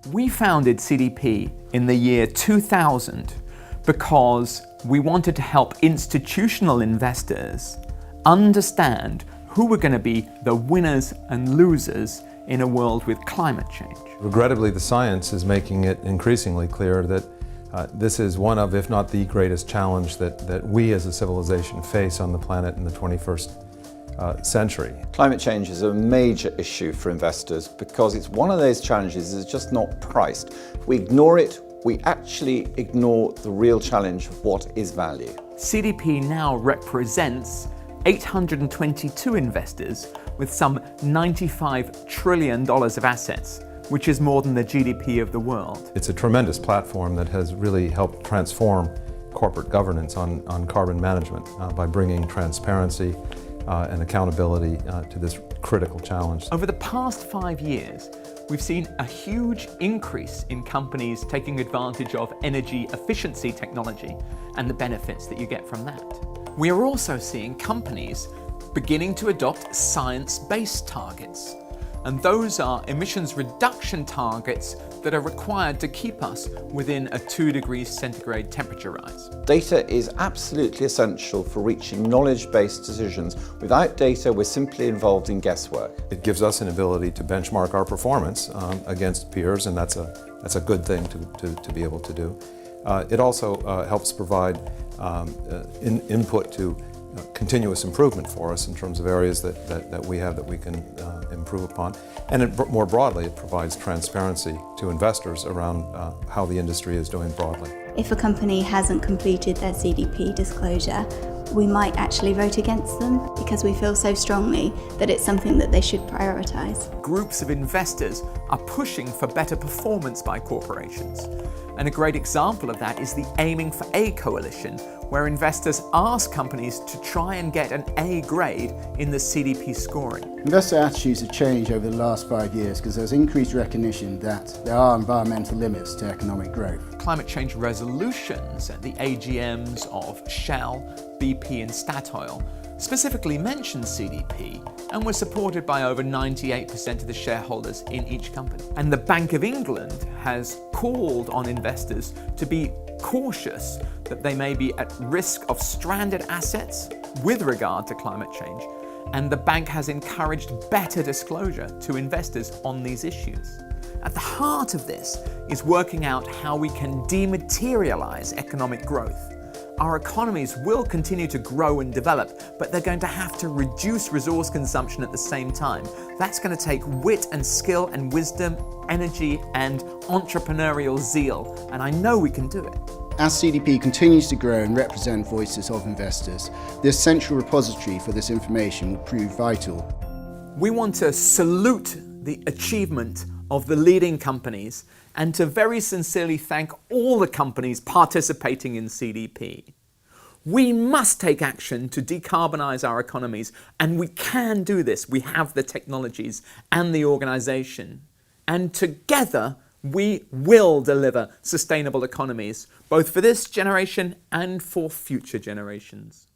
We founded CDP in the year 2000 because we wanted to help institutional investors understand who were going to be the winners and losers in a world with climate change. Regrettably, the science is making it increasingly clear that this is one of, if not the greatest challenge that we as a civilization face on the planet in the 21st century. Climate change is a major issue for investors because it's one of those challenges that's just not priced. If we ignore it, we actually ignore the real challenge of what is value. CDP now represents 822 investors with some $95 trillion of assets, which is more than the GDP of the world. It's a tremendous platform that has really helped transform corporate governance on carbon management by bringing transparency and accountability to this critical challenge. Over the past 5 years, we've seen a huge increase in companies taking advantage of energy efficiency technology and the benefits that you get from that. We are also seeing companies beginning to adopt science-based targets. And those are emissions reduction targets that are required to keep us within a 2 degrees centigrade temperature rise. Data is absolutely essential for reaching knowledge-based decisions. Without data, we're simply involved in guesswork. It gives us an ability to benchmark our performance against peers, and that's a good thing to be able to do. It also helps provide input to continuous improvement for us in terms of areas that we have that we can improve upon. And more broadly, it provides transparency to investors around how the industry is doing broadly. If a company hasn't completed their CDP disclosure, we might actually vote against them because we feel so strongly that it's something that they should prioritise. Groups of investors are pushing for better performance by corporations. And a great example of that is the Aiming for A coalition, where investors ask companies to try and get an A grade in the CDP scoring. Investor attitudes have changed over the last 5 years because there's increased recognition that there are environmental limits to economic growth. Climate change resolutions at the AGMs of Shell, BP and Statoil specifically mentioned CDP and were supported by over 98% of the shareholders in each company. And the Bank of England has called on investors to be cautious that they may be at risk of stranded assets with regard to climate change, and the bank has encouraged better disclosure to investors on these issues. At the heart of this is working out how we can dematerialize economic growth. Our economies will continue to grow and develop, but they're going to have to reduce resource consumption at the same time. That's going to take wit and skill and wisdom, energy and entrepreneurial zeal, and I know we can do it. As CDP continues to grow and represent voices of investors, this central repository for this information will prove vital. We want to salute the achievement of the leading companies and to very sincerely thank all the companies participating in CDP. We must take action to decarbonize our economies, and we can do this. We have the technologies and the organization. And together, we will deliver sustainable economies, both for this generation and for future generations.